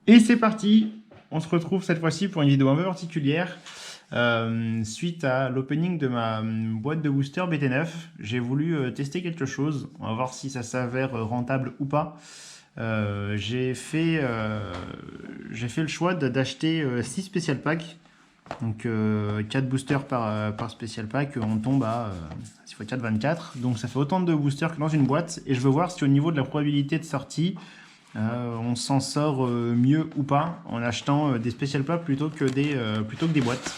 Et c'est parti. On se retrouve cette fois-ci pour une vidéo un peu particulière. Suite à l'opening de ma boîte de booster BT9, j'ai voulu tester quelque chose. On va voir si ça s'avère rentable ou pas. J'ai fait le choix d'acheter 6 special packs. Donc 4 boosters par special pack, on tombe à 6 x 4, 24. Donc ça fait autant de boosters que dans une boîte. Et je veux voir si au niveau de la probabilité de sortie, on s'en sort mieux ou pas en achetant des special packs plutôt que des boîtes.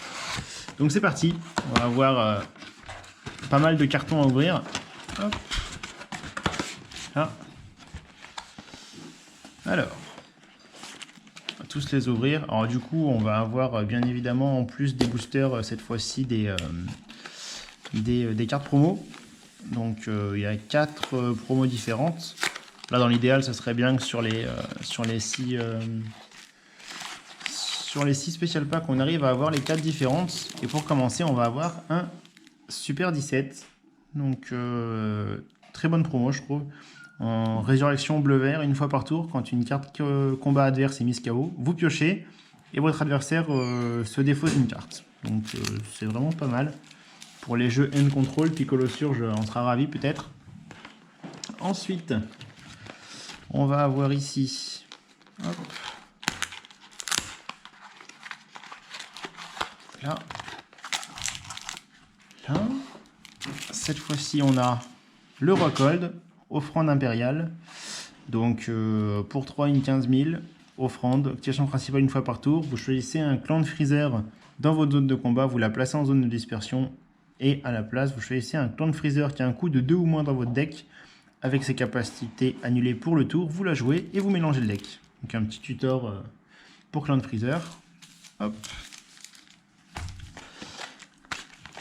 Donc c'est parti, on va avoir pas mal de cartons à ouvrir. Hop. Là. Alors, on va tous les ouvrir. Alors du coup, on va avoir bien évidemment en plus des boosters cette fois-ci des cartes promo. Donc il y a 4 promos différentes. Là dans l'idéal, ça serait bien que sur les 6 special packs, on arrive à avoir les 4 différentes. Et pour commencer, on va avoir un Super 17. Donc très bonne promo je trouve. En résurrection bleu-vert, une fois par tour, quand une carte combat adverse est mise KO, vous piochez et votre adversaire se défausse une carte. Donc c'est vraiment pas mal. Pour les jeux End Control, Piccolo Surge en sera ravi peut-être. Ensuite, on va avoir ici... Hop. Là. Là. Cette fois-ci, on a le Roi Cold, offrande impériale. Donc pour 3, une 15 000. Offrande, activation principale une fois par tour. Vous choisissez un clan de Freezer dans votre zone de combat, vous la placez en zone de dispersion. Et à la place, vous choisissez un clan de Freezer qui a un coût de 2 ou moins dans votre deck. Avec ses capacités annulées pour le tour, vous la jouez et vous mélangez le deck. Donc un petit tutor pour clan de Freezer. Hop.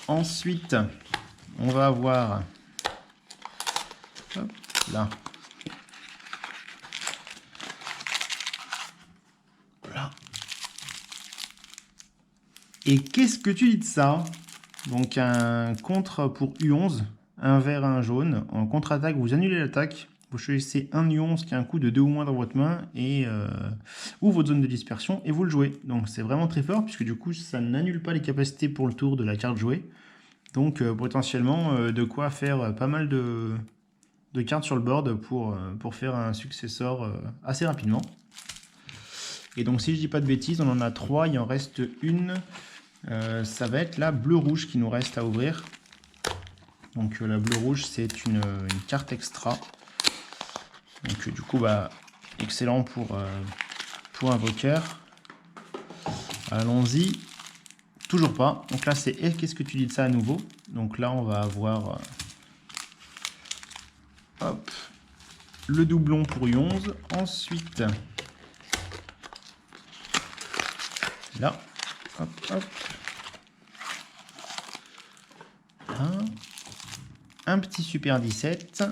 Ensuite, on va avoir... Hop, là. Voilà. Et qu'est-ce que tu dis de ça? Donc un contre pour U11, un vert et un jaune. En contre-attaque, vous annulez l'attaque. Vous choisissez un U11 qui a un coût de 2 ou moins dans votre main ou votre zone de dispersion et vous le jouez. Donc c'est vraiment très fort puisque du coup ça n'annule pas les capacités pour le tour de la carte jouée. Donc potentiellement de quoi faire pas mal de cartes sur le board pour faire un successor assez rapidement. Et donc si je dis pas de bêtises, on en a 3, il en reste une. Ça va être la bleu-rouge qui nous reste à ouvrir. Donc la bleu-rouge c'est une carte extra. Donc du coup bah excellent pour Invoker. Allons-y. Toujours pas. Donc là c'est qu'est-ce que tu dis de ça à nouveau? Donc là on va avoir hop, le doublon pour U11. Ensuite là hop hop. Un petit Super 17.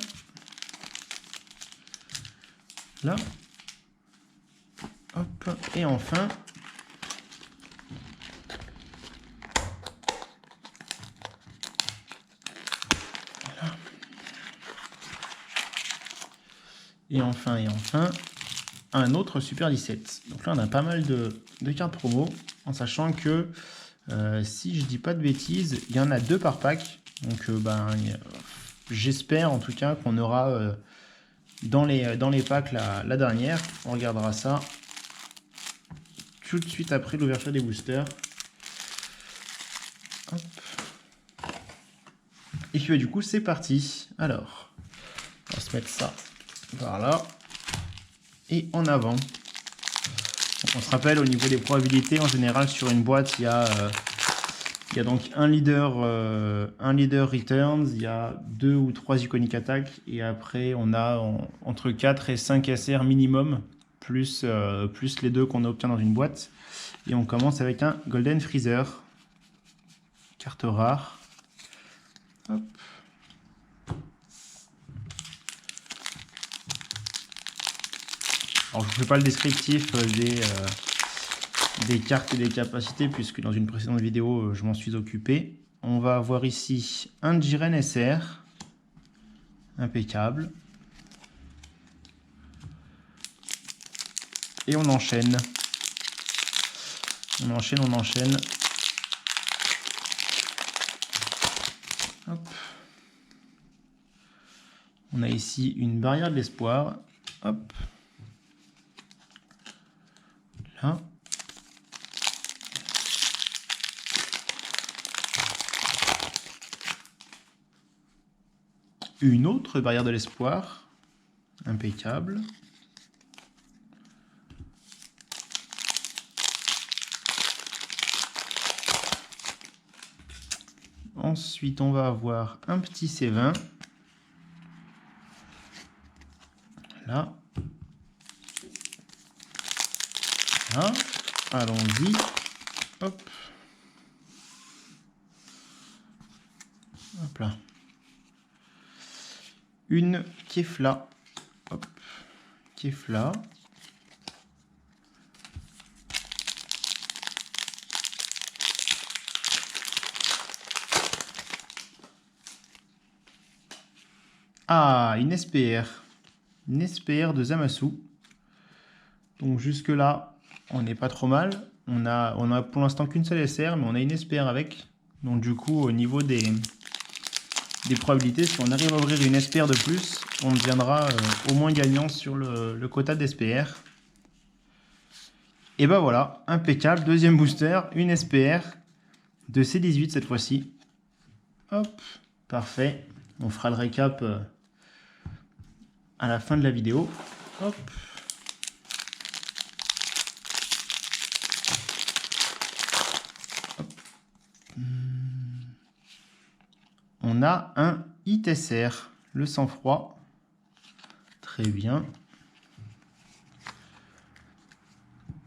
Là. Hop. Et enfin. Voilà. Et enfin, un autre Super 17. Donc là, on a pas mal de cartes promo, en sachant que, si je dis pas de bêtises, il y en a 2 par pack. Donc, j'espère en tout cas qu'on aura dans les packs la dernière. On regardera ça tout de suite après l'ouverture des boosters. Hop. Et puis du coup, c'est parti. Alors, on va se mettre ça par là et en avant. On se rappelle au niveau des probabilités, en général sur une boîte, il y a donc un leader returns, il y a 2 ou 3 iconic attack et après on a entre 4 et 5 SR minimum plus les 2 qu'on obtient dans une boîte. Et on commence avec un Golden Freezer, carte rare. Hop. Alors je ne fais pas le descriptif des cartes et des capacités puisque dans une précédente vidéo je m'en suis occupé. On va avoir ici un Jiren SR, impeccable. Et on enchaîne. On enchaîne, on enchaîne. Hop. On a ici une barrière de l'espoir. Hop. Là. Une autre barrière de l'espoir. Impeccable. Ensuite, on va avoir un petit C20. Là. Là. Allons-y. Hop. Hop là. Une Kefla. Hop. Kefla. Ah, une SPR. Une SPR de Zamasu. Donc jusque là, on n'est pas trop mal. On a pour l'instant qu'une seule SR, mais on a une SPR avec. Donc du coup, au niveau des probabilités, si on arrive à ouvrir une SPR de plus, on deviendra au moins gagnant sur le quota d'SPR. Et ben voilà, impeccable. Deuxième booster, une SPR de C18 cette fois-ci. Hop, parfait. On fera le récap à la fin de la vidéo. Hop. On a un ITSR, le sang-froid. Très bien.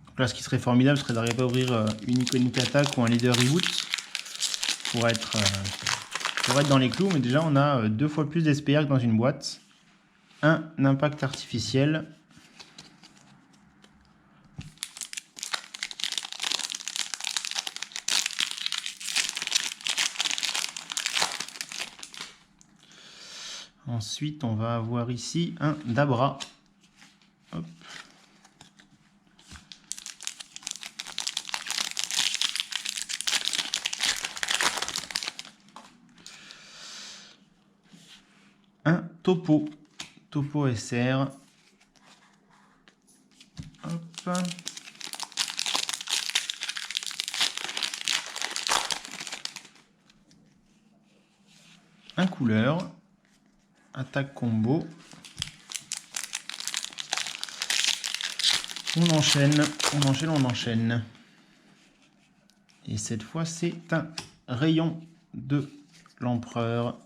Donc là, ce qui serait formidable, serait d'arriver à ouvrir une iconic attack ou un leader reboot pour être dans les clous. Mais déjà, on a 2 fois plus d'SPR que dans une boîte. Un impact artificiel. Ensuite, on va avoir ici un Dabra. Hop. Un Topo. Topo SR. Hop. Un couleur. Attaque combo. On enchaîne, on enchaîne, on enchaîne. Et cette fois, c'est un rayon de l'empereur.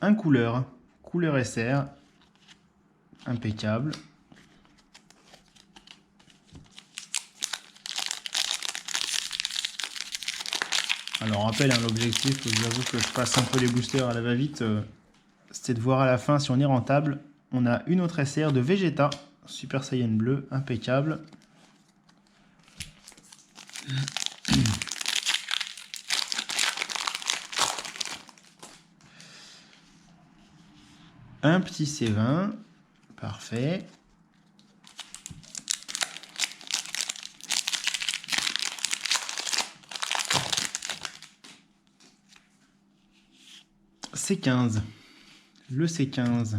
Un couleur SR. Impeccable. Alors rappel, hein, l'objectif, je vous avoue que je passe un peu les boosters à la va-vite, c'était de voir à la fin si on est rentable. On a une autre SR de Vegeta, Super Saiyan bleu, impeccable. Un petit C20, parfait. C15, le C15.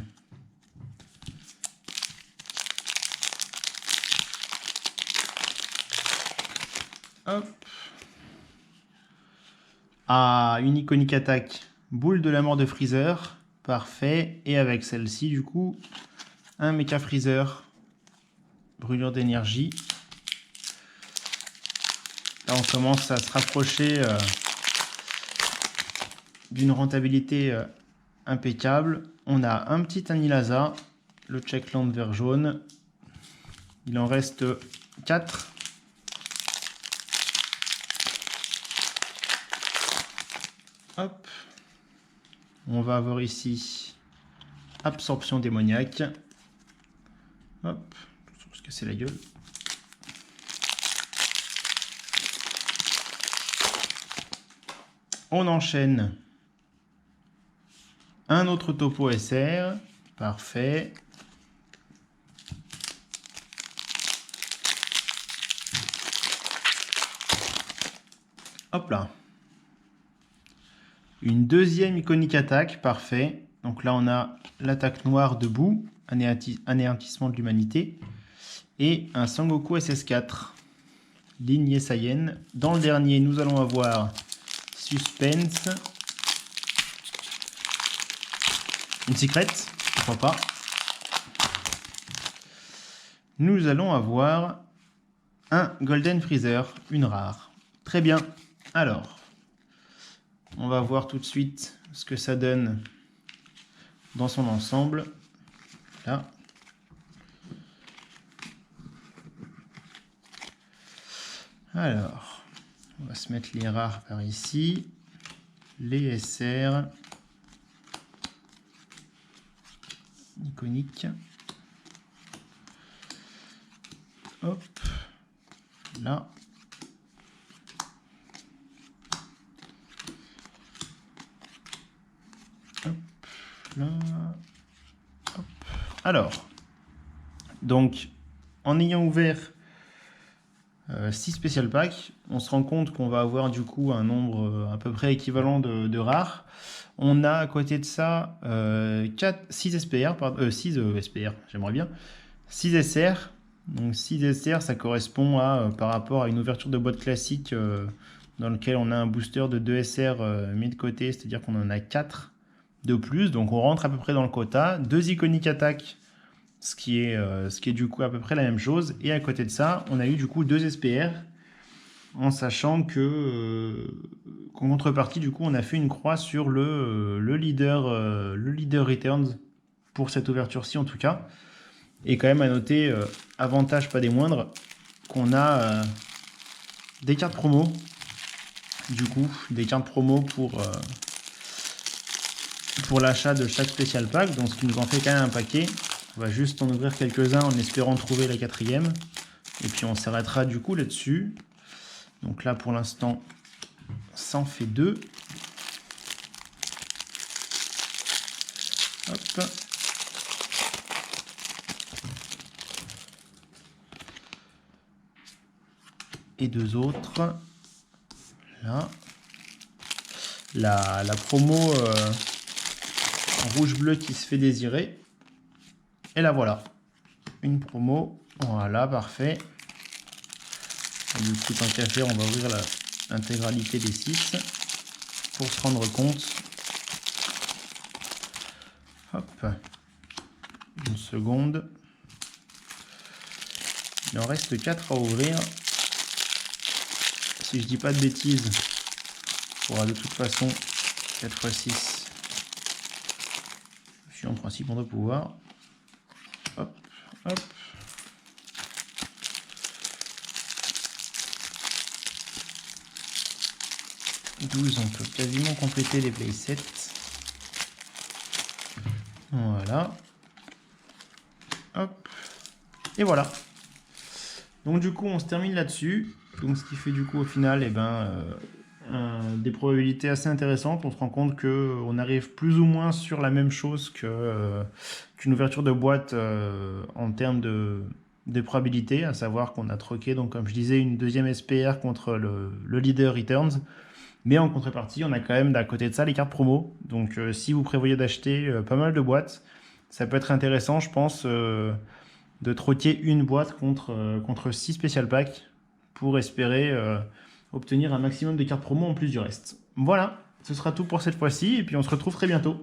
Hop. Ah, une iconique attaque, boule de la mort de Freezer, parfait. Et avec celle-ci, du coup, un Mecha Freezer, brûlure d'énergie. Là, on commence à se rapprocher d'une rentabilité impeccable. On a un petit Anilasa, le Checkland vert jaune. Il en reste 4. Hop. On va avoir ici absorption démoniaque. Hop. On va se casser la gueule. On enchaîne un autre topo SR. Parfait. Hop là. Une deuxième iconique attaque. Parfait. Donc là, on a l'attaque noire debout. Anéantissement de l'humanité. Et un Sangoku SS4. Lignée Saiyan. Dans le dernier, nous allons avoir Suspense. Une secret, pourquoi pas. Nous allons avoir un Golden Freezer, une rare. Très bien. Alors, on va voir tout de suite ce que ça donne dans son ensemble. Là. Alors, on va se mettre les rares par ici. Les SR. Iconique. Hop. Là. Hop. Là. Hop. Alors. Donc, en ayant ouvert 6 spécial packs, on se rend compte qu'on va avoir du coup un nombre à peu près équivalent de rares. On a à côté de ça 6 SPR, j'aimerais bien, 6 SR. Donc 6 SR, ça correspond à, par rapport à une ouverture de boîte classique dans lequel on a un booster de 2 SR mis de côté, c'est-à-dire qu'on en a 4 de plus. Donc on rentre à peu près dans le quota. 2 iconiques attaques, ce qui est du coup à peu près la même chose. Et à côté de ça, on a eu du coup 2 SPR, en sachant que qu'en contrepartie, du coup, on a fait une croix sur le leader Returns pour cette ouverture-ci en tout cas. Et quand même à noter, avantage pas des moindres, qu'on a des cartes promo. Du coup, des cartes promo pour l'achat de chaque spécial pack. Donc ce qui nous en fait quand même un paquet. On va juste en ouvrir quelques-uns en espérant trouver la 4e. Et puis on s'arrêtera du coup là-dessus. Donc là pour l'instant, ça en fait 2. Hop. Et 2 autres. Là. La promo rouge-bleu qui se fait désirer. Et là voilà. Une promo. Voilà, parfait. Et du coup, tant qu'à faire, on va ouvrir l'intégralité des 6 pour se rendre compte. Hop. Une seconde. Il en reste 4 à ouvrir. Si je dis pas de bêtises, on aura de toute façon 4 x 6. En principe, on doit pouvoir. Hop, hop. On peut quasiment compléter les playsets. Voilà. Hop. Et voilà. Donc du coup, on se termine là-dessus. Donc ce qui fait du coup au final, des probabilités assez intéressantes. On se rend compte qu'on arrive plus ou moins sur la même chose qu'une ouverture de boîte en termes de probabilité, à savoir qu'on a troqué, donc comme je disais, une deuxième SPR contre le leader Returns. Mais en contrepartie, on a quand même d'à côté de ça les cartes promo. Donc si vous prévoyez d'acheter pas mal de boîtes, ça peut être intéressant, je pense, de troquer une boîte contre 6 spécial packs pour espérer obtenir un maximum de cartes promo en plus du reste. Voilà, ce sera tout pour cette fois-ci et puis on se retrouve très bientôt.